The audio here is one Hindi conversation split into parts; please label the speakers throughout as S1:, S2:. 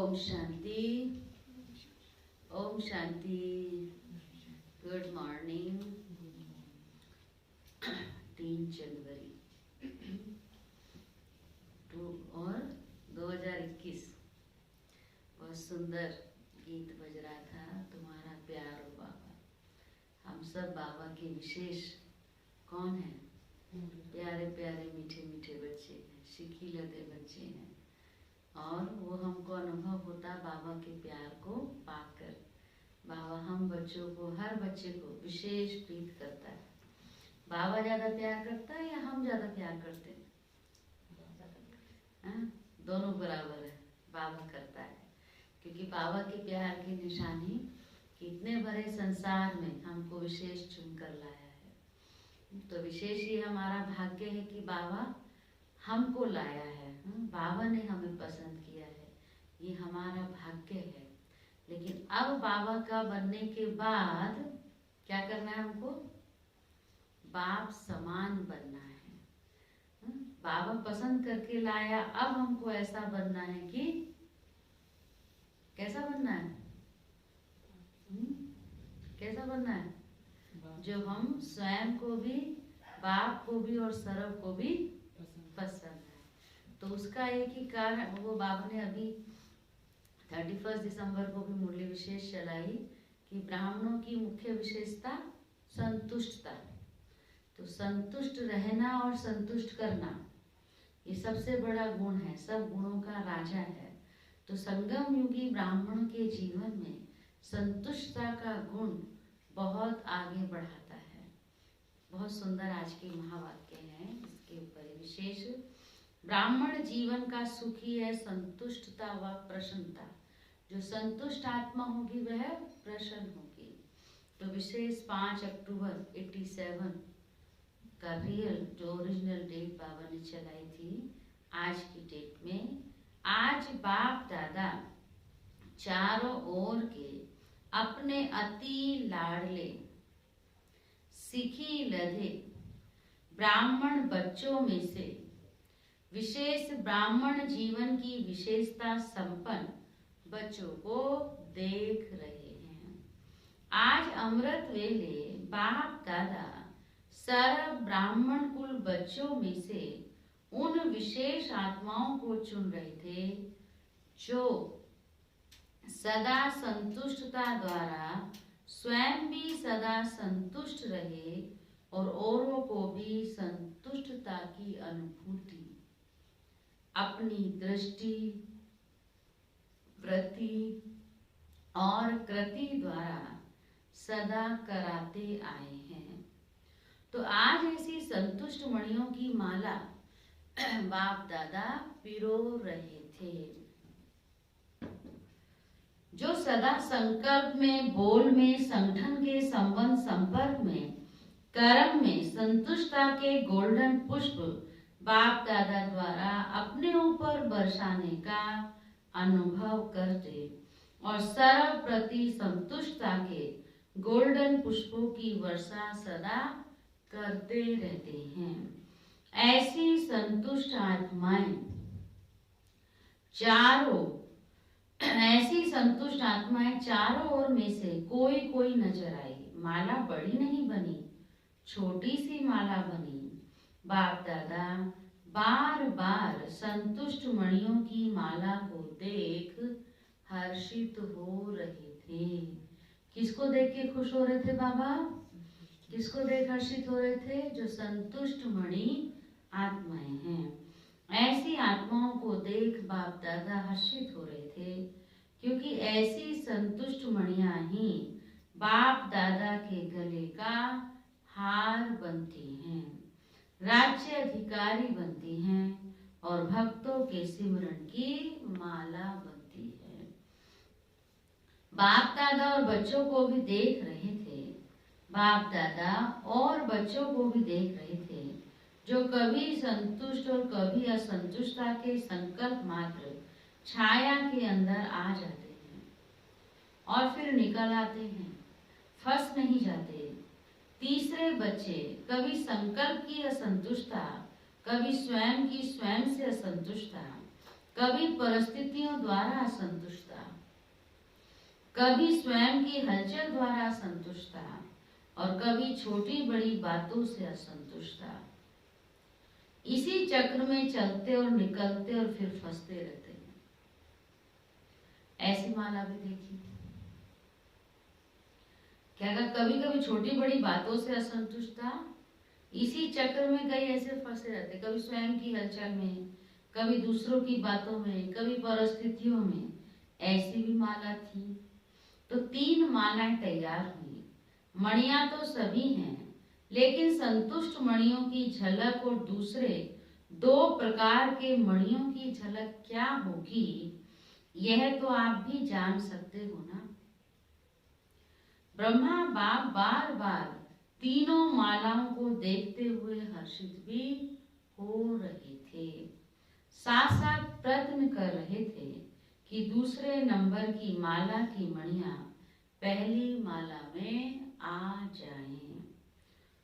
S1: ओम शांति, ओम शांति। Good morning. 3 जनवरी और 2021। बहुत सुंदर गीत बज रहा था, तुम्हारा प्यार हो बाबा। हम सब बाबा के विशेष कौन है? प्यारे प्यारे मीठे मीठे बच्चे हैं, शिखी लदे बच्चे हैं, और वो हमको अनुभव होता बाबा के प्यार को पाकर। बाबा हम बच्चों को, हर बच्चे को विशेष प्रीत करता है। बाबा ज्यादा प्यार करता है या हम ज्यादा प्यार करते हैं? दोनों बराबर है, बाबा करता है। क्योंकि बाबा के प्यार की निशानी कि इतने बड़े संसार में हमको विशेष चुनकर लाया है। तो विशेष ये हमारा भाग्य है कि बाबा हमको लाया है, बाबा ने हमें पसंद किया है, ये हमारा भाग्य है। लेकिन अब बाबा का बनने के बाद क्या करना है हमको? बाप समान बनना है। बाबा पसंद करके लाया, अब हमको ऐसा बनना है कि कैसा बनना है? कैसा बनना है? जो हम स्वयं को भी, बाप को भी और सर्व को भी पसंद है। तो उसका एक ही कारण, वो बाबा ने अभी 31 दिसंबर को भी मुरली विशेष चलाई कि ब्राह्मणों की मुख्य विशेषता संतुष्टता। तो संतुष्ट रहना और संतुष्ट करना ये सबसे बड़ा गुण है, सब गुणों का राजा है। तो संगम युगी ब्राह्मण के जीवन में संतुष्टता का गुण बहुत आगे बढ़ाता है। बहुत सुंदर आज के महावाक्य हैं, इसके ऊपर विशेष। ब्राह्मण जीवन का सुखी है संतुष्टता व प्रसन्नता। जो संतुष्ट आत्मा होगी वह प्रसन्न होगी। तो विशेष 5 अक्टूबर 87 का रियल जो ओरिजिनल डेट बाबा ने चलाई थी, आज की डेट में आज बाप दादा चारों ओर के अपने अति लाडले सिखी लधे ब्राह्मण बच्चों में से विशेष ब्राह्मण जीवन की विशेषता संपन्न बच्चों को देख रहे हैं। आज अमृत वेले बाप दादा सर्व ब्राह्मण कुल बच्चों में से उन विशेष आत्माओं को चुन रहे थे जो सदा संतुष्टता द्वारा स्वयं भी सदा संतुष्ट रहे और औरों को भी संतुष्टता की अनुभूति अपनी दृष्टि, वृत्ति और कृति द्वारा सदा कराते आए हैं। तो आज ऐसी संतुष्ट मणियों की माला बाप दादा पिरो रहे थे, जो सदा संकल्प में, बोल में, संगठन के संबंध, संपर्क में, कर्म में संतुष्टता के गोल्डन पुष्प बाप दादा द्वारा अपने ऊपर बरसाने का अनुभव करते और सर्व प्रति संतुष्टता के गोल्डन पुष्पों की वर्षा सदा करते रहते हैं। ऐसी संतुष्ट आत्माएं चारों ओर में से कोई कोई नजर आई। माला बड़ी नहीं बनी, छोटी सी माला बनी। बाप दादा बार बार संतुष्ट मणियों की माला को देख हर्षित हो रहे थे। किसको देख के खुश हो रहे थे बाबा? किसको देख हर्षित हो रहे थे? जो संतुष्ट मणि आत्माएं हैं। ऐसी आत्माओं को देख बाप दादा हर्षित हो रहे थे, क्योंकि ऐसी संतुष्ट मणियां ही बाप दादा के गले का हार बनती हैं, राज्य अधिकारी बनती हैं और भक्तों के सिमरन की माला बनती है। बाप दादा और बच्चों को भी देख रहे थे, बाप दादा और बच्चों को भी देख रहे थे, जो कभी संतुष्ट और कभी असंतुष्टता के संकल्प मात्र छाया के अंदर आ जाते हैं और फिर निकल आते हैं, फंस नहीं जाते। तीसरे बच्चे कभी संकल्प की असंतुष्टता, कभी स्वयं की स्वयं से असंतुष्टता, कभी परिस्थितियों द्वारा असंतुष्ट था, कभी स्वयं की हलचल द्वारा असंतुष्ट था और कभी छोटी बड़ी बातों से असंतुष्ट था। इसी चक्र में चलते और निकलते और फिर फंसते रहते हैं। ऐसी माला भी देखी क्या? कभी कभी छोटी बड़ी बातों से असंतुष्ट था, इसी चक्र में कई ऐसे फंसे रहते, कभी स्वयं की हलचल में, कभी दूसरों की बातों में, कभी परिस्थितियों में। ऐसी भी माला थी। तो 3 मालाएं तैयार हुई। मणियां तो सभी हैं, लेकिन संतुष्ट मणियों की झलक और दूसरे 2 प्रकार के मणियों की झलक क्या होगी, यह तो आप भी जान सकते हो ना। ब्रह्मा बाप बार बार तीनों मालाओं को देखते हुए हर्षित भी हो रहे थे, साथ साथ प्रयत्न कर रहे थे कि दूसरे नंबर की माला की मणियां पहली माला में आ जाएं।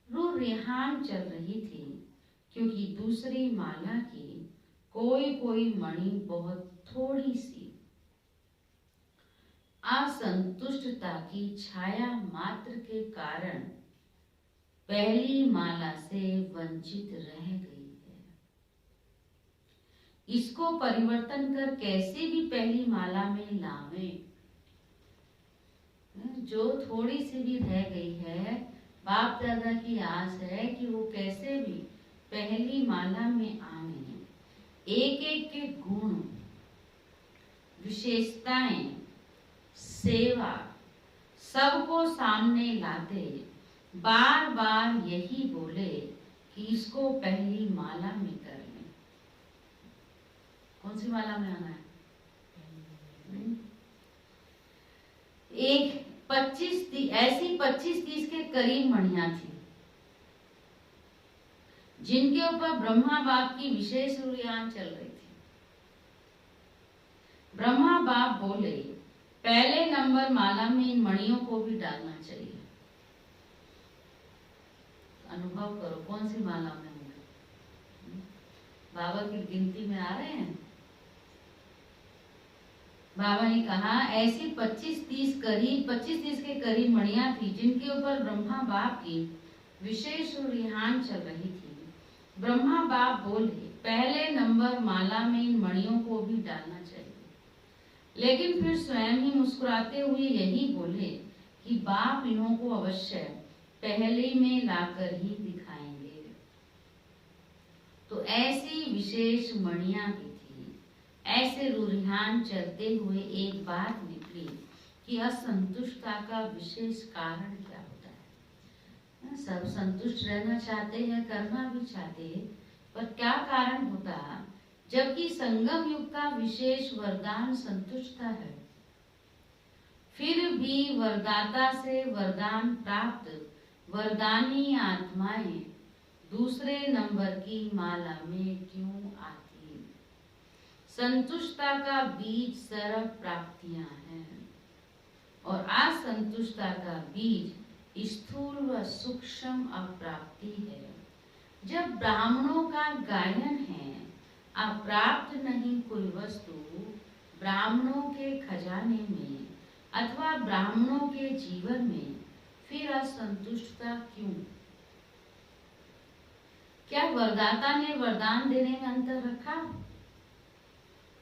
S1: रूह रिहान चल रही थी, क्योंकि दूसरी माला की कोई कोई मणि बहुत थोड़ी सी असंतुष्टता की छाया मात्र के कारण पहली माला से वंचित रह गई है। इसको परिवर्तन कर कैसे भी पहली माला में लावें। जो थोड़ी सी भी रह गई है, बाप दादा की आस है कि वो कैसे भी पहली माला में आवे। एक एक के गुण, विशेषताएं, सेवा सबको सामने लाते बार बार यही बोले कि इसको पहली माला में कर लें। कौन सी माला में आना है? एक 25-30 के करीब मणियां थी, जिनके ऊपर ब्रह्मा बाप की विशेष रुझान चल रही थी। ब्रह्मा बाप बोले, पहले नंबर माला में इन मणियों को भी डालना चाहिए। अनुभव करो कौन सी माला में होंगे। बाबा की गिनती में आ रहे हैं। बाबा ने कहा ऐसी 25-30 के करीब मणियां थी, जिनके ऊपर ब्रह्मा बाप की विशेष रुझान चल रही थी। ब्रह्मा बाप बोले, पहले नंबर माला में इन मणियों को भी डालना चाहिए। लेकिन फिर स्वयं ही मुस्कुराते हुए यही बोले कि बाप इन्हों को अवश्य पहले में लाकर ही दिखाएंगे। तो ऐसी विशेष मणियां भी थी। ऐसे रुझान चलते हुए एक बात निकली कि असंतुष्टता का विशेष कारण क्या होता है। सब संतुष्ट रहना चाहते हैं, करना भी चाहते हैं, पर क्या कारण होता, जबकि संगम युग का विशेष वरदान संतुष्टता है। फिर भी वरदाता से वरदान प्राप्त वरदानी आत्माएं दूसरे नंबर की माला में क्यों आती? संतुष्टता का बीज सर्व प्राप्तियां हैं और असंतुष्टता का बीज स्थूल व सूक्ष्म अप्राप्ति है। जब ब्राह्मणों का गायन है, अप्राप्त नहीं कोई वस्तु ब्राह्मणों के खजाने में अथवा ब्राह्मणों के जीवन में, फिर असंतुष्टता क्यों? क्या वरदाता ने वरदान देने में अंतर रखा?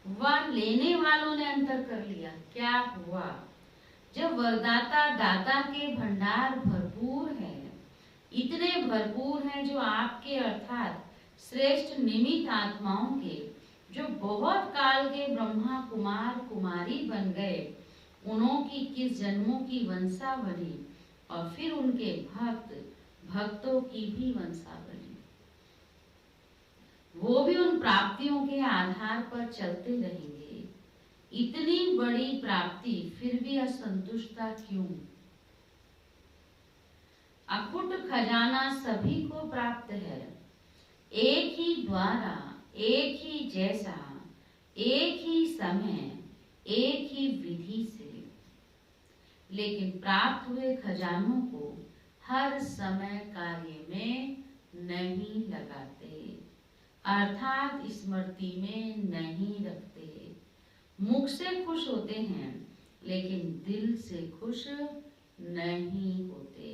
S1: वह लेने वालों ने अंतर कर लिया। क्या हुआ? जब वरदाता दाता के भंडार भरपूर है, इतने भरपूर हैं जो आपके अर्थात श्रेष्ठ निमित्त आत्माओं के, जो बहुत काल के ब्रह्मा कुमार कुमारी बन गए, उन्हों की किस जन्मों की वंशावली और फिर उनके भक्तों की भी वंशावली, वो भी उन प्राप्तियों के आधार पर चलते रहेंगे। इतनी बड़ी प्राप्ति फिर भी असंतुष्टता क्यों? अखुट खजाना सभी को प्राप्त है, एक ही द्वारा, एक ही जैसा, एक ही समय, एक ही विधि से। लेकिन प्राप्त हुए खजानों को हर समय कार्य में नहीं लगाते। अर्थात स्मृति में नहीं रखते। मुख से खुश होते हैं लेकिन दिल से खुश नहीं होते।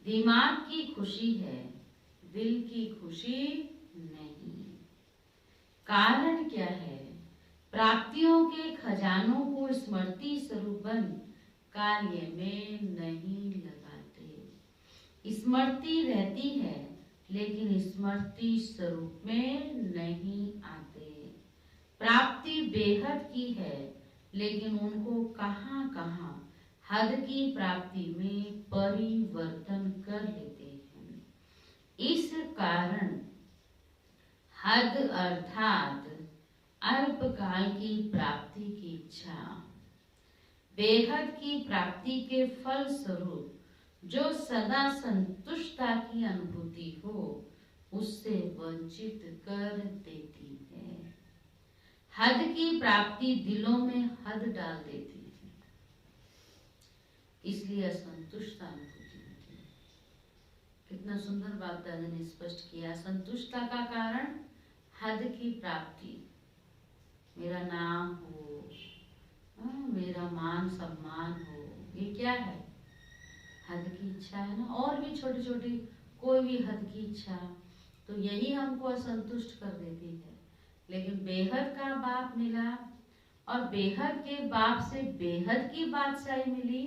S1: दिमाग की खुशी है, दिल की खुशी नहीं। कारण क्या है? प्राप्तियों के खजानों को स्मृति स्वरूप बन कार्य में नहीं लगाते। स्मृति रहती है लेकिन स्मृति स्वरूप में नहीं आते। प्राप्ति बेहद की है लेकिन उनको कहाँ कहाँ हद की प्राप्ति में परिवर्तन कर लेते हैं। इस कारण हद अर्थात अल्पकाल की प्राप्ति की इच्छा बेहद की प्राप्ति के फल स्वरूप जो सदा संतुष्टता की अनुभूति हो उससे वंचित कर देती है। हद की प्राप्ति दिलों में हद डाल देती है, इसलिए असंतुष्टता अनुभूति होती है। कितना सुंदर बाप दादा ने स्पष्ट किया। असंतुष्टता का कारण हद की प्राप्ति, मेरा नाम हो, मेरा मान सम्मान हो, ये क्या है? हद की इच्छा है ना। और भी छोटी छोटी कोई भी हद की इच्छा, तो यही हमको असंतुष्ट कर देती है। लेकिन बेहद का बाप मिला और बेहद के बाप से बेहद की बादशाही मिली,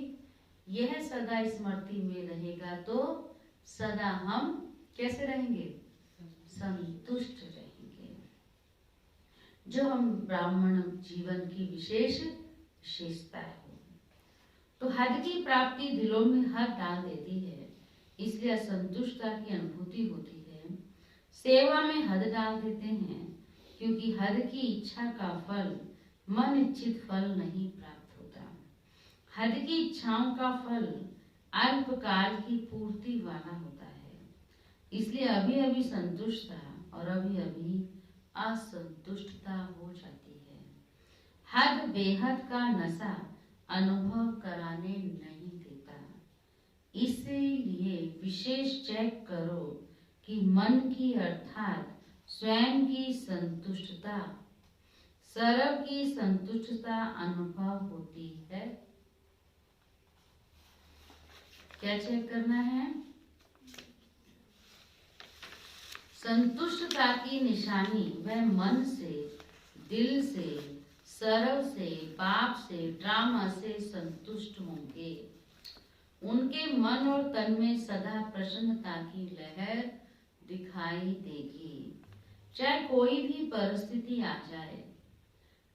S1: यह सदा स्मृति में रहेगा तो सदा हम कैसे रहेंगे? संतुष्ट रहेंगे, जो हम ब्राह्मण जीवन की विशेषता है। तो हद की प्राप्ति दिलों में हद डाल देती है, इसलिए असंतुष्टता की अनुभूति होती है। सेवा में हद डाल देते हैं क्योंकि हद की इच्छा का फल मन इच्छित फल नहीं प्राप्त होता। हद की इच्छाओं का फल अल्पकाल की पूर्ति वाला होता है, इसलिए अभी अभी संतुष्टता और अभी अभी असंतुष्टता हो जाती है। हद बेहद का नशा अनुभव कराने नहीं देता, इसीलिए विशेष चेक करो कि मन की अर्थात स्वयं की संतुष्टता, सर्व की संतुष्टता अनुभव होती है। क्या चेक करना है? संतुष्टता की निशानी वह मन से, दिल से, सर्व से, पाप से, ड्रामा से संतुष्ट होंगे। उनके मन और तन में सदा प्रसन्नता की लहर दिखाई देगी। चाहे कोई भी परिस्थिति आ जाए,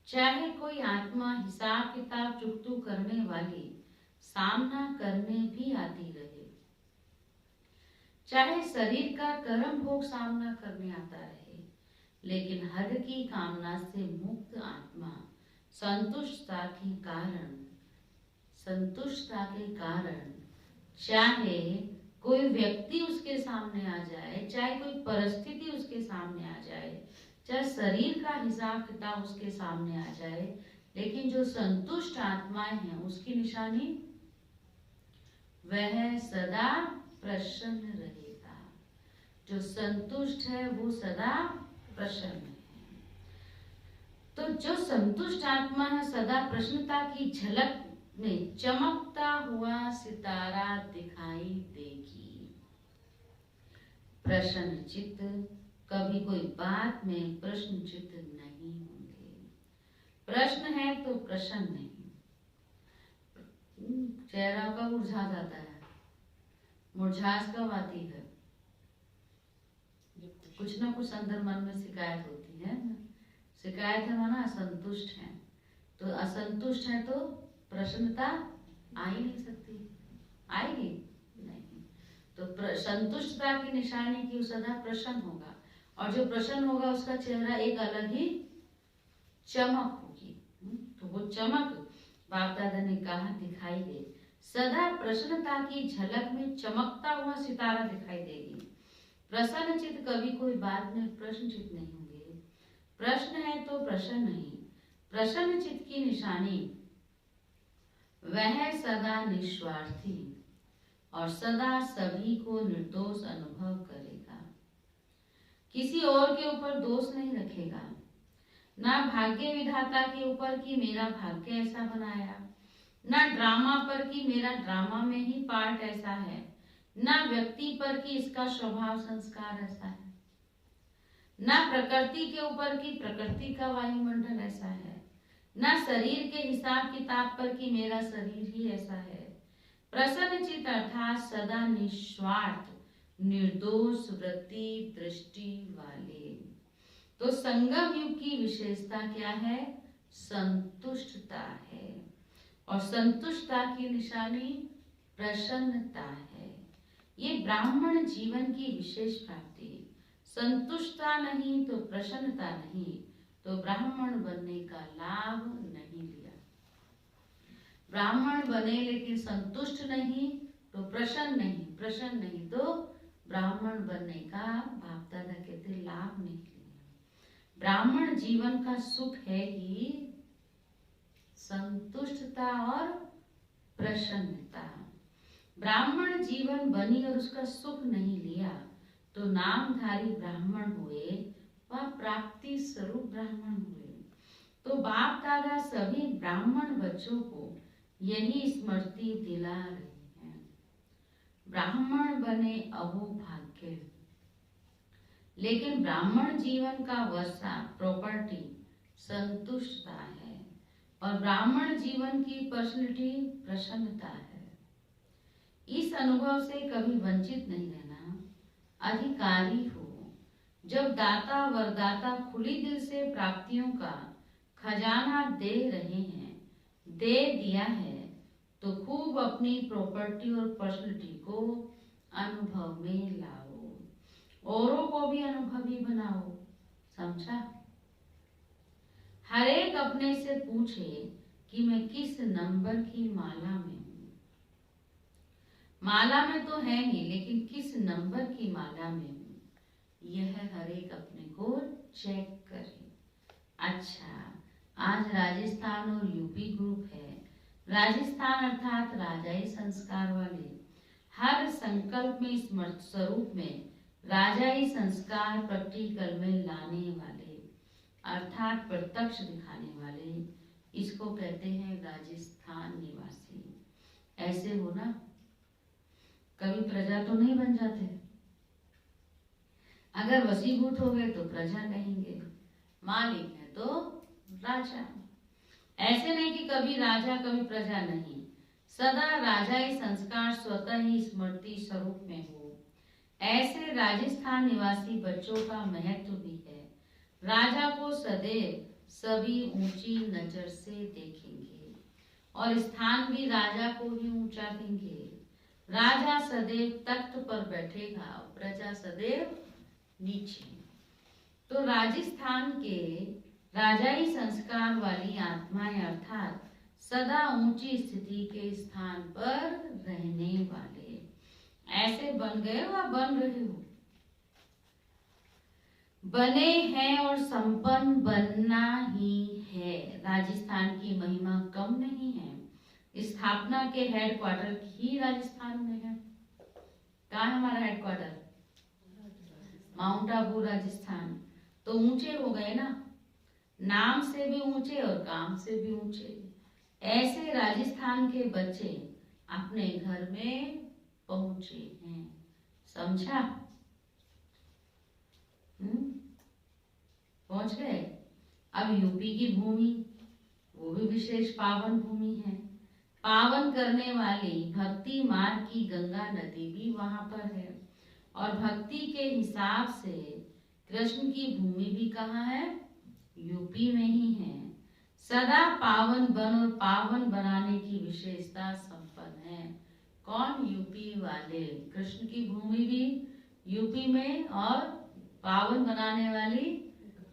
S1: चाहे कोई आत्मा हिसाब किताब चुकतू करने वाली सामना करने भी आती रहे, चाहे शरीर का कर्म भोग सामना करने आता रहे, लेकिन हद की कामना से मुक्त आत्मा संतुष्टता के कारण चाहे कोई व्यक्ति उसके सामने आ जाए, चाहे कोई परिस्थिति उसके सामने आ जाए, चाहे शरीर का हिसाब किताब उसके सामने आ जाए, लेकिन जो संतुष्ट आत्माएं हैं उसकी निशानी वह सदा प्रसन्न रहेगा। जो संतुष्ट है वो सदा प्रसन्न है। तो जो संतुष्ट आत्मा है सदा प्रसन्नता की झलक में चमकता हुआ सितारा दिखाई देगी। प्रसन्न चित्त कभी कोई बात में प्रश्न चित्त नहीं होंगे। प्रश्न है तो प्रसन्न नहीं। चेहरा का मुरझा जाता है, मुरझास कब आती है? कुछ ना कुछ अंदर मन में शिकायत होती है। शिकायत है माना असंतुष्ट है, तो असंतुष्ट है तो प्रसन्नता आ ही नहीं सकती, आएगी नहीं। तो संतुष्टता की निशानी की सदा प्रसन्न होगा, और जो प्रसन्न होगा उसका चेहरा एक अलग ही चमक होगी। तो वो चमक बाप दादा ने कहा दिखाई दे, सदा प्रसन्नता की झलक में चमकता हुआ सितारा दिखाई देगी। प्रसन्न चित्त कभी कोई बात में प्रश्न चित्त नहीं होंगे। प्रश्न है तो प्रसन्न नहीं। प्रसन्न चित्त की निशानी वह सदा निस्वार्थी और सदा सभी को निर्दोष अनुभव करेगा। किसी और के ऊपर दोष नहीं रखेगा, ना भाग्य विधाता के ऊपर कि मेरा भाग्य ऐसा बनाया, ना ड्रामा पर कि मेरा ड्रामा में ही पार्ट ऐसा है, ना व्यक्ति पर कि इसका स्वभाव संस्कार ऐसा है, ना प्रकृति के ऊपर कि प्रकृति का वायुमंडल ऐसा है, ना शरीर के हिसाब किताब पर कि मेरा शरीर ही ऐसा है। प्रसन्नचित अर्थात सदा निस्वार्थ निर्दोष वृत्ति दृष्टि वाले। तो संगम युग की विशेषता क्या है? संतुष्टता है, और संतुष्टता की निशानी प्रसन्नता है। ये ब्राह्मण जीवन की विशेष प्राप्ति। संतुष्टता नहीं तो प्रसन्नता नहीं तो ब्राह्मण बनने का लाभ नहीं लिया। ब्राह्मण बने लेकिन संतुष्ट नहीं तो प्रसन्न नहीं, प्रसन्न नहीं तो ब्राह्मण बनने का बाप दादा कहते लाभ नहीं लिया। ब्राह्मण जीवन का सुख है कि संतुष्टता और प्रसन्नता। ब्राह्मण जीवन बनी और उसका सुख नहीं लिया तो नामधारी ब्राह्मण हुए, वह प्राप्ति स्वरूप ब्राह्मण हुए। तो बाप दादा सभी ब्राह्मण बच्चों को यही स्मृति दिला रहे हैं, ब्राह्मण बने अहो भाग्य। लेकिन ब्राह्मण जीवन का वर्षा प्रॉपर्टी संतुष्टता है, और ब्राह्मण जीवन की पर्सनैलिटी प्रसन्नता है। इस अनुभव से कभी वंचित नहीं रहना, अधिकारी हो। जब दाता वरदाता खुली दिल से प्राप्तियों का खजाना दे रहे हैं, दे दिया है, तो खूब अपनी प्रॉपर्टी और पर्सनैलिटी को अनुभव में लाओ, औरों को भी अनुभवी बनाओ। समझा? हर एक अपने से पूछे कि मैं किस नंबर की माला में हूँ। माला में तो है ही, लेकिन किस नंबर की माला में हूँ, यह हर एक अपने को चेक करे। अच्छा, आज राजस्थान और यूपी ग्रुप है। राजस्थान अर्थात राजाई संस्कार वाले, हर संकल्प में स्मृत स्वरूप में राजाई संस्कार प्रैक्टिकल में लाने वाले, अर्थात प्रत्यक्ष दिखाने वाले, इसको कहते हैं राजस्थान निवासी। ऐसे हो ना, कभी प्रजा तो नहीं बन जाते। अगर वशीभूत हो गए तो प्रजा कहेंगे, मालिक है तो राजा। ऐसे नहीं कि कभी राजा कभी प्रजा नहीं, सदा राजाई संस्कार स्वतः ही स्मृति स्वरूप में हो। ऐसे राजस्थान निवासी बच्चों का महत्व भी है। राजा को सदैव सभी ऊंची नजर से देखेंगे, और स्थान भी राजा को ही ऊंचा देंगे। राजा सदैव तख्त पर बैठेगा और प्रजा सदैव नीचे। तो राजस्थान के राजाई संस्कार वाली आत्माएं अर्थात सदा ऊंची स्थिति के स्थान पर रहने वाले, ऐसे बन गए व बन रहे हो, बने हैं और संपन्न बनना ही है। राजस्थान की महिमा कम नहीं है। स्थापना के हेडक्वार्टर ही राजस्थान में है। कहाँ है हमारा हेडक्वार्टर? माउंट आबू राजस्थान। तो ऊंचे हो गए ना, नाम से भी ऊंचे और काम से भी ऊंचे। ऐसे राजस्थान के बच्चे अपने घर में पहुंचे हैं। समझा? पहुंच गए। अब यूपी की भूमि, वो भी विशेष पावन भूमि है। पावन करने वाली भक्ति मार्ग की गंगा नदी भी वहां पर है, और भक्ति के हिसाब से कृष्ण की भूमि भी कहाँ है? यूपी में ही है। सदा पावन बन और पावन बनाने की विशेषता संपन्न है। कौन? यूपी वाले। कृष्ण की भूमि भी यूपी में, और पावन बनाने वाली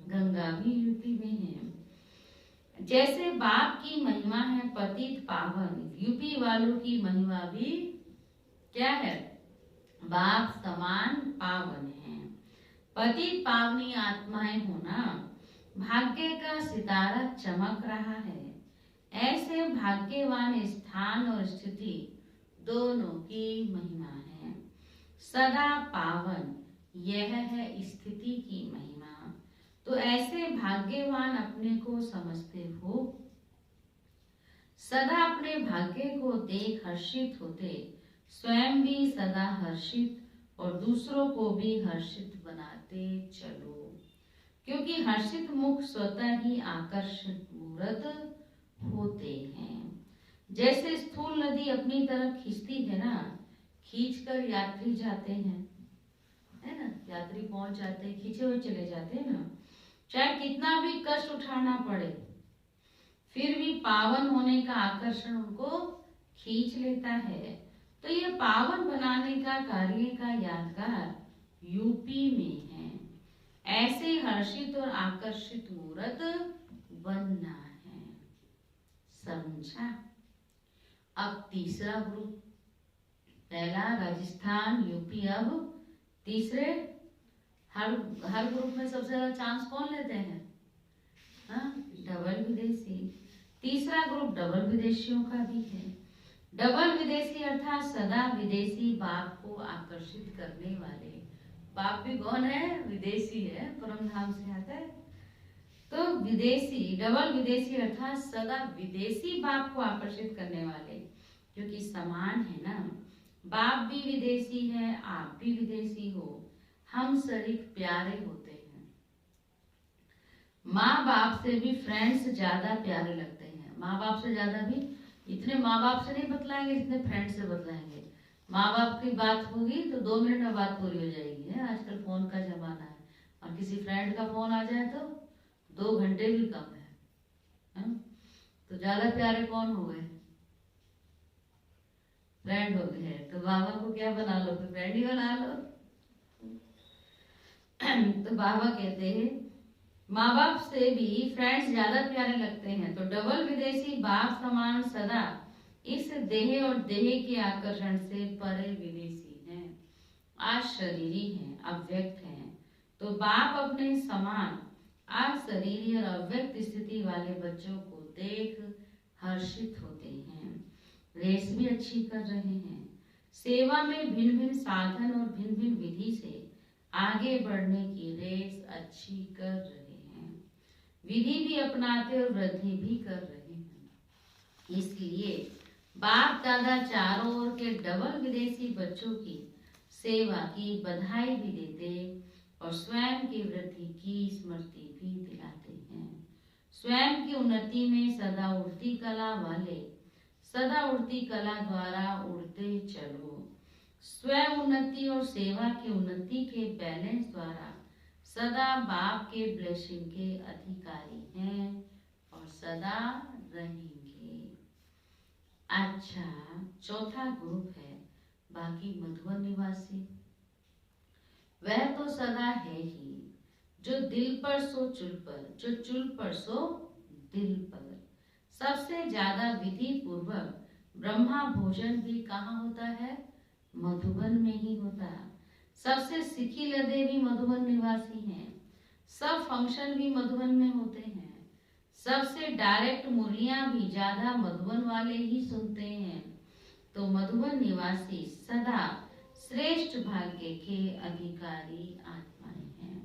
S1: गंगा भी यूपी में है। जैसे बाप की महिमा है पतित पावन, यूपी वालों की महिमा भी क्या है? बाप समान पावन है। पतित पावनी आत्माएं होना, भाग्य का सितारा चमक रहा है। ऐसे भाग्यवान स्थान और स्थिति दोनों की महिमा है। सदा पावन यह है स्थिति की महिमा। तो ऐसे भाग्यवान अपने को समझते हो, सदा अपने भाग्य को देख हर्षित होते, स्वयं भी सदा हर्षित और दूसरों को भी हर्षित बनाते चलो। क्योंकि हर्षित मुख स्वतः ही आकर्षित मूर्त होते हैं। जैसे स्थूल नदी अपनी तरफ खींचती है ना, खींचकर यात्री जाते हैं, है ना, यात्री पहुंच जाते हैं, खींचे हुए चले जाते हैं ना, चाहे कितना भी कष्ट उठाना पड़े फिर भी पावन होने का आकर्षण उनको खींच लेता है। तो ये पावन बनाने का कार्य का यादगार यूपी में है। ऐसे हर्षित और आकर्षित मूर्त बनना है। समझा? अब तीसरा ग्रुप, पहला राजस्थान यूपी, अब तीसरे, हर ग्रुप में सबसे ज्यादा चांस कौन लेते हैं? हाँ, डबल विदेशी। तीसरा ग्रुप डबल विदेशियों का भी है। डबल विदेशी अर्थात सदा विदेशी बाप को आकर्षित करने वाले। बाप भी कौन है? विदेशी है, परम धाम से आता है। तो विदेशी, डबल विदेशी अर्थात सदा विदेशी बाप को आकर्षित करने वाले, क्योंकि समान है ना, बाप भी विदेशी है, आप भी विदेशी हो, हम शरीक प्यारे होते हैं। माँ बाप से भी फ्रेंड्स ज्यादा प्यारे लगते हैं। माँ बाप से ज्यादा भी इतने माँ बाप से नहीं बतलाएंगे जितने फ्रेंड से बतलाएंगे। माँ बाप की बात होगी तो 2 मिनट में बात पूरी हो जाएगी है, आजकल फोन का जमाना है। और किसी फ्रेंड का फोन आ जाए तो 2 घंटे भी कम है? तो ज्यादा प्यारे कौन हो गए? फ्रेंड हो गए। तो बाबा को क्या बना लो, फिर फ्रेंड ही बना लो। तो बाबा कहते हैं माँ बाप से भी फ्रेंड्स ज्यादा प्यारे लगते हैं। तो डबल विदेशी बाप समान सदा इस देह और देह के आकर्षण से परे विदेशी हैं, आज शरीरी हैं, अव्यक्त हैं। तो बाप अपने समान आज शरीरी और अव्यक्त स्थिति वाले बच्चों को देख हर्षित होते हैं। रेस भी अच्छी कर रहे हैं, सेवा में भिन्न भिन्न साधन और भिन्न भिन्न विधि से आगे बढ़ने की रेस अच्छी कर रहे हैं। विधि भी अपनाते और वृद्धि भी कर रहे हैं। इसलिए बाप दादा चारों ओर के डबल विदेशी बच्चों की सेवा की बधाई भी देते और स्वयं की वृद्धि की स्मृति भी दिलाते हैं। स्वयं की उन्नति में सदा उड़ती कला वाले सदा उड़ती कला द्वारा उड़ते चलो। स्वयं उन्नति और सेवा की उन्नति के बैलेंस द्वारा सदा बाप के ब्लेसिंग के अधिकारी हैं और सदा रहेंगे। अच्छा, चौथा ग्रुप है बाकी मधुबन निवासी। वह तो सदा है ही, जो दिल पर सो चुल पर, जो चुल पर सो दिल पर। सबसे ज्यादा विधि पूर्वक ब्रह्मा भोजन भी कहाँ होता है? मधुबन में ही होता है। सबसे सिखी लदे भी मधुबन निवासी हैं। सब फंक्शन भी मधुबन में होते हैं। सबसे डायरेक्ट मुरलियां भी ज्यादा मधुबन वाले ही सुनते हैं। तो मधुबन निवासी सदा श्रेष्ठ भाग्य के अधिकारी आत्माएं हैं।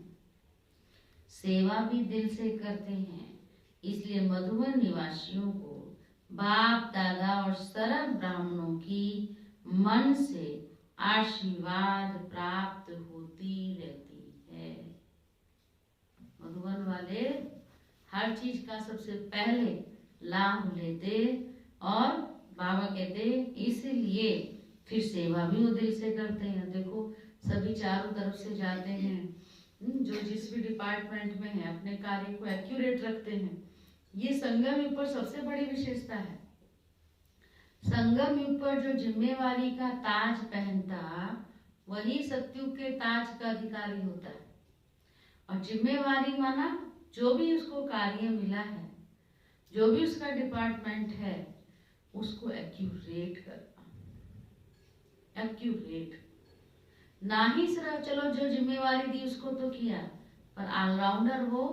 S1: सेवा भी दिल से करते हैं, इसलिए मधुबन निवासियों को बाप दादा और सर्व ब्राह्मणों की मन से आशीर्वाद प्राप्त होती रहती है। मधुबन वाले हर चीज का सबसे पहले लाभ लेते और बाबा कहते इसलिए फिर सेवा भी वो दिल से करते हैं। देखो सभी चारों तरफ से जाते हैं, जो जिस भी डिपार्टमेंट में है अपने कार्य को एक्यूरेट रखते हैं। ये संगम युग पर सबसे बड़ी विशेषता है। संगम युग पर जो जिम्मेवारी का ताज पहनता वही सत्युग के ताज का अधिकारी होता है। और जिम्मेवारी माना जो भी उसको कार्य मिला है, जो भी उसका डिपार्टमेंट है, उसको एक्यूरेट करना। एक्यूरेट ना ही सिर्फ चलो जो जिम्मेवारी दी उसको तो किया, पर ऑलराउंडर हो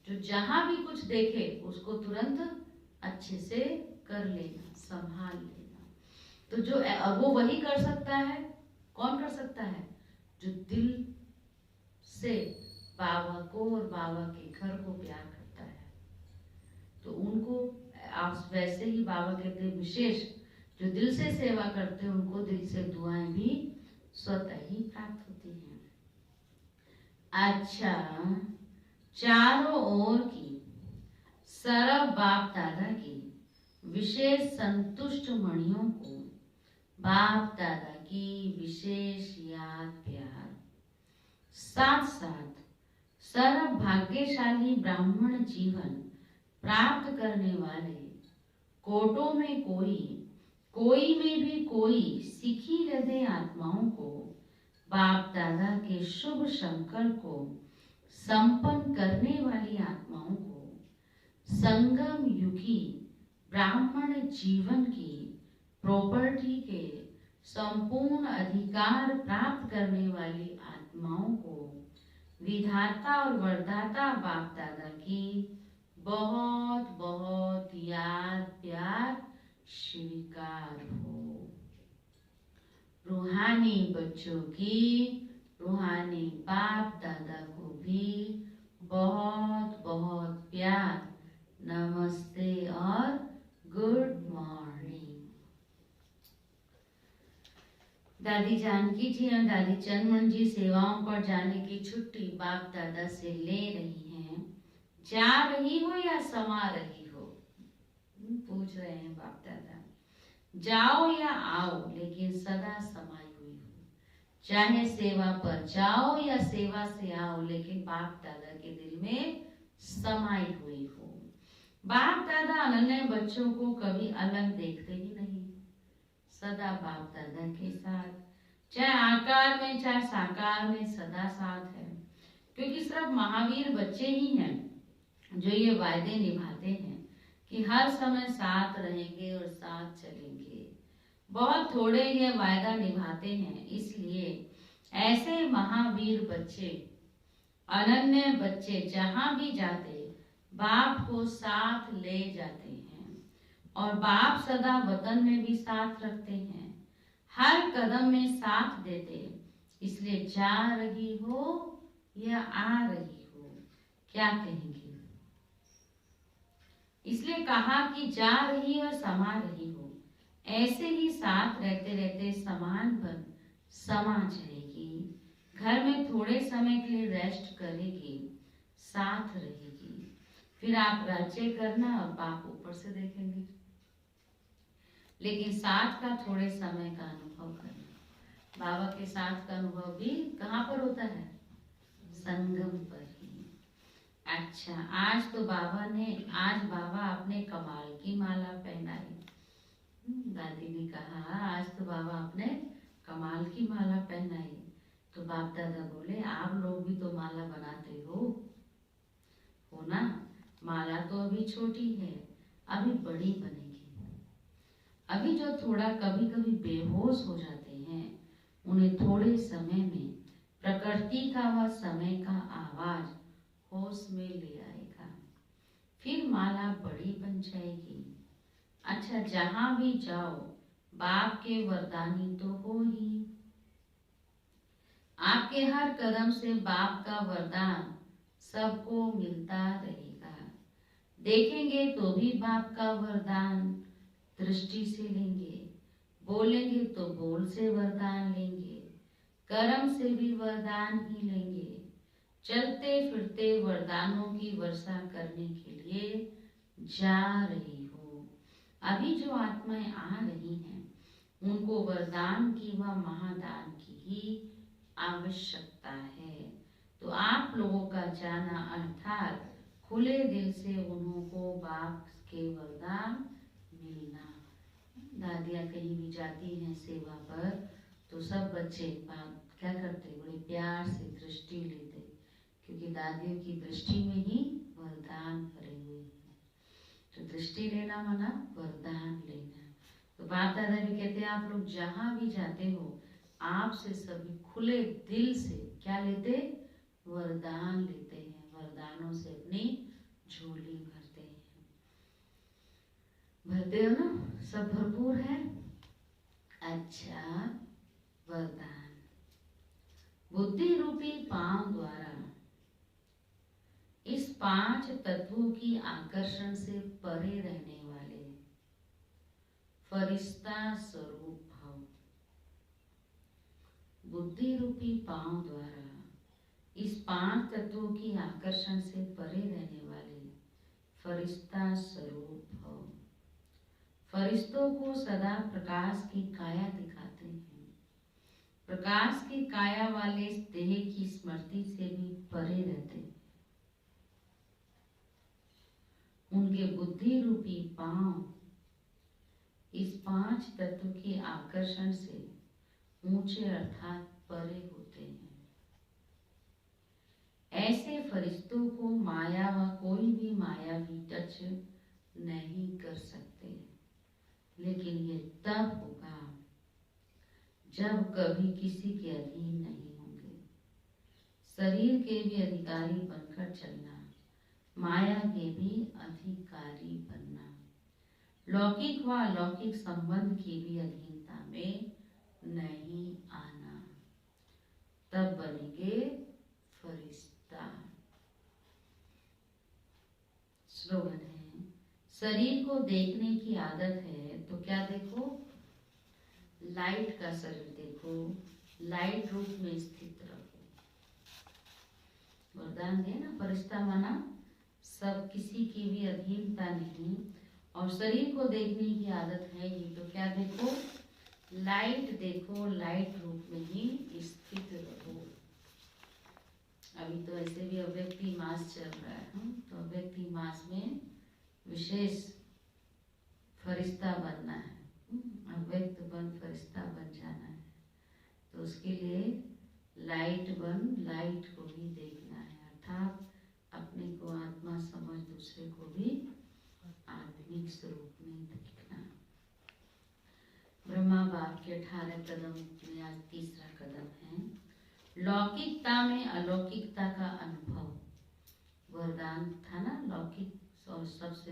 S1: जो जहां भी कुछ देखे उसको तुरंत अच्छे से कर लेना, संभाल लेना। तो जो वो वही कर सकता है। कौन कर सकता है? जो दिल से बाबा को और बाबा के घर को प्यार करता है। तो उनको आप वैसे ही बाबा कहते हैं विशेष जो दिल से सेवा करते हैं उनको दिल से दुआएं भी स्वतः ही प्राप्त होती हैं। अच्छा, चारों ओर की सरब बाप दादा की विशेष संतुष्ट मणियों को बाप दादा की विशेष याद प्यार, साथ साथ सर्व भाग्यशाली ब्राह्मण जीवन प्राप्त करने वाले कोटों में कोई में भी कोई सीखी हृदय आत्माओं को बाप दादा के शुभ संकल्प को संपन्न करने वाली आत्माओं को संगम युगी ब्राह्मण जीवन की प्रॉपर्टी के संपूर्ण अधिकार प्राप्त करने वाली आत्माओं को विधाता और वरदाता बाप दादा की बहुत बहुत याद प्यार स्वीकार हो। रूहानी बच्चों की रूहानी बाप दादा को भी बहुत बहुत प्यार नमस्ते और गुड मॉर्निंग। दादी जानकी जी और दादी चंदमन जी सेवाओं पर जाने की छुट्टी बाप दादा से ले रही हैं। जा रही हो या समा रही हो? पूछ रहे हैं बाप दादा। जाओ या आओ लेकिन सदा समाई हुई हो। चाहे सेवा पर जाओ या सेवा से आओ लेकिन बाप दादा के दिल में समाई हुई हो। बाप दादा अनन्य बच्चों को कभी अलग देखते ही नहीं, सदा बाप दादा के साथ, चाहे आकार में चाहे साकार में सदा साथ है। क्योंकि सिर्फ महावीर बच्चे ही हैं जो ये वायदे निभाते हैं कि हर समय साथ रहेंगे और साथ चलेंगे। बहुत थोड़े ये वायदा निभाते हैं, इसलिए ऐसे महावीर बच्चे अनन्य बच्चे जहां भी जाते बाप को साथ ले जाते हैं और बाप सदा वतन में भी साथ रखते हैं, हर कदम में साथ देते। इसलिए जा रही हो या आ रही हो क्या कहेंगे? इसलिए कहा कि जा रही और समा रही हो, ऐसे ही साथ रहते रहते समान बन समा जाएगी। घर में थोड़े समय के लिए रेस्ट करेगी, साथ रहेगी। फिर आप राज्य करना और बाप ऊपर से देखेंगे, लेकिन साथ का थोड़े समय का अनुभव करना। बाबा के साथ का अनुभव भी कहाँ पर होता है? संगम पर ही। अच्छा, आज बाबा आपने कमाल की माला पहनाई। दादी ने कहा आज तो बाबा आपने कमाल की माला पहनाई। तो बाप दादा बोले आप लोग भी तो माला बनाते हो ना? माला तो अभी छोटी है, अभी बड़ी बनेगी। अभी जो थोड़ा कभी कभी बेहोश हो जाते हैं उन्हें थोड़े समय में प्रकृति का वह समय का आवाज होश में ले आएगा, फिर माला बड़ी बन जाएगी। अच्छा, जहां भी जाओ बाप के वरदानी तो हो ही। आपके हर कदम से बाप का वरदान सबको मिलता रहेगा। देखेंगे तो भी बाप का वरदान दृष्टि से लेंगे, बोलेंगे तो बोल से वरदान लेंगे, कर्म से भी वरदान ही लेंगे। चलते फिरते वरदानों की वर्षा करने के लिए जा रही हो। अभी जो आत्माएं आ रही हैं उनको वरदान की व महादान की ही आवश्यकता है। तो आप लोगों का जाना अर्थात खुले दिल से उनको बाप के वरदान मिलना। दादियाँ कहीं भी जाती हैं सेवा पर तो सब बच्चे क्या करते, बड़े प्यार से दृष्टि लेते, क्योंकि दादियों की दृष्टि में ही वरदान भरे हुए हैं। तो दृष्टि लेना माना वरदान लेना। तो बाप दादा भी कहते हैं आप लोग जहां भी जाते हो आपसे सभी खुले दिल से क्या लेते, वरदान लेते हैं। वरदानों से अपनी झोली भरते हैं। भरते हो ना? सब भरपूर है। अच्छा, वरदान बुद्धि रूपी पांव द्वारा पांच तत्वों की आकर्षण से परे रहने वाले फरिश्ता स्वरूप भव। बुद्धि रूपी पांव द्वारा इस पांच तत्वों की आकर्षण से परे रहने वाले फरिश्ता स्वरूप भव। फरिश्तों को सदा प्रकाश की काया दिखाते हैं। प्रकाश की काया वाले देह की स्मृति से भी परे रहते हैं। उनके बुद्धि रूपी पांव इस पांच तत्व के आकर्षण से ऊंचे अर्थात परे होते हैं। ऐसे फरिश्तों को माया व कोई भी माया भी टच नहीं कर सकते। लेकिन ये तब होगा जब कभी किसी के अधीन नहीं होंगे। शरीर के भी अधिकारी बनकर चलना, माया के भी अधिकारी बनना, लौकिक व अलौकिक संबंध की भी अधीनता में नहीं आना, तब बनेंगे फरिश्ता। स्लोगन है, शरीर को देखने की आदत है तो क्या देखो, लाइट का शरीर देखो, लाइट रूप में स्थित रहो। वरदान दे ना, फरिश्ता माना सब, किसी की भी अधीनता नहीं, और शरीर को देखने की आदत है ये तो क्या देखो, लाइट देखो, लाइट रूप में ही स्थित रहो। अभी तो ऐसे भी अव्यक्ति मास चल रहा है, तो अव्यक्ति मास में विशेष फरिश्ता बनना है, अव्यक्त बन फरिश्ता बन जाना है। तो उसके लिए लाइट बन लाइट को भी देखना है, अर्थात अपने को आत्मा समझ दूसरे को भी आत्मिक स्वरूप में देखना। ब्रह्मा बाप के 18 कदम में आज तीसरा कदम है, लौकिकता में अलौकिकता का अनुभव। वरदान था ना लौकिक और सबसे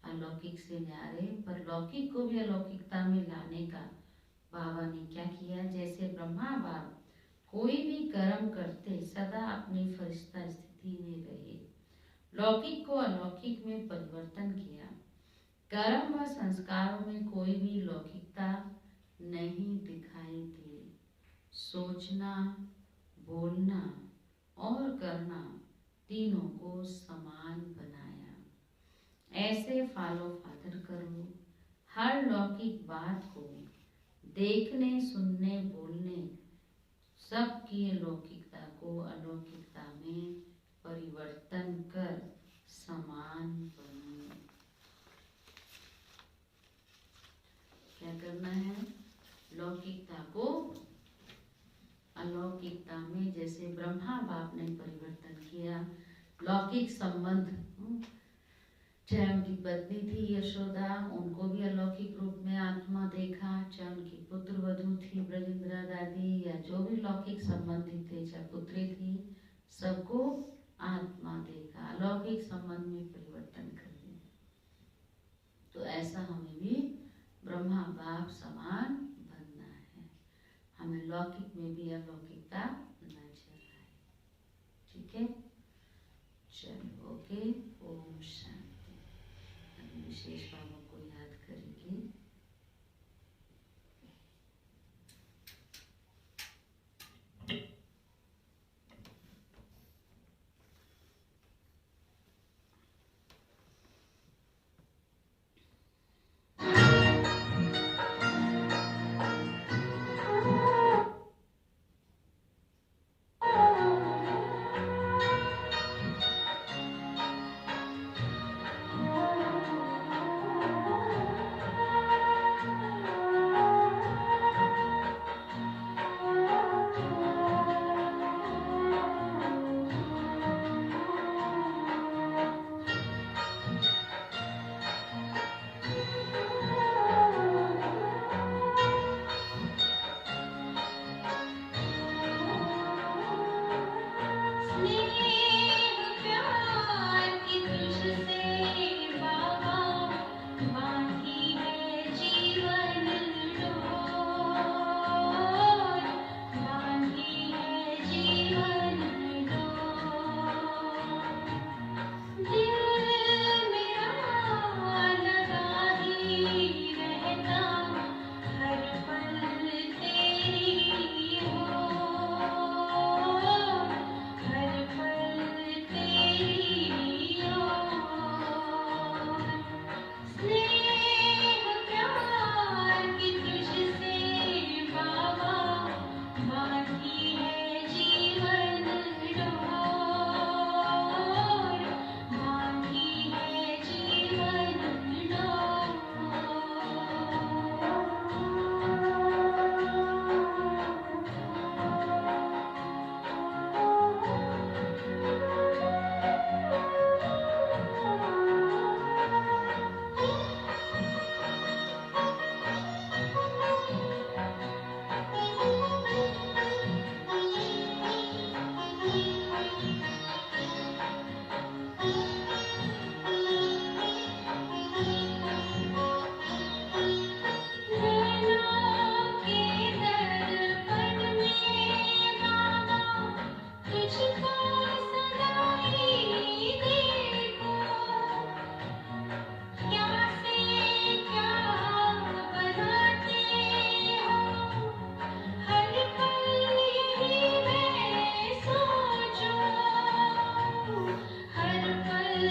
S1: अलौकिक से न्यारे, पर लौकिक को भी अलौकिकता में लाने का बाबा ने क्या किया। जैसे ब्रह्मा बाप कोई भी कर्म करते सदा अपनी फरिश्ता स्थिति में रहे, लौकिक को अलौकिक में परिवर्तन किया। कर्म व संस्कारों में कोई भी लौकिकता नहीं दिखाई दी। सोचना, बोलना और करना तीनों को समान बनाया। ऐसे फॉलो फादर करो, हर लौकिक बात को देखने, सुनने, बोलने सब की लौकिकता को अलौकिकता में परिवर्तन कर समान बनो। क्या करना है, लौकिकता को अलौकिकता में, जैसे ब्रह्मा बाप ने परिवर्तन किया। लौकिक संबंध, चाहे उनकी पत्नी थी यशोदा, उनको भी अलौकिक रूप में आत्मा देखा, चाहे उनकी पुत्र वधू थी ब्रजेंद्रा दादी, या जो भी लौकिक संबंधी थे, चाहे पुत्री थी, सबको आत्मा देखा, अलौकिक संबंध में परिवर्तन कर दिया। तो ऐसा हमें भी ब्रह्मा बाप समान बनना है। हमें लौकिक में भी अलौकिकता नजर आए। ठीक है, चलो ओके, ओम शांति। विशेष बाबा को याद करेंगे।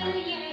S2: दिल ये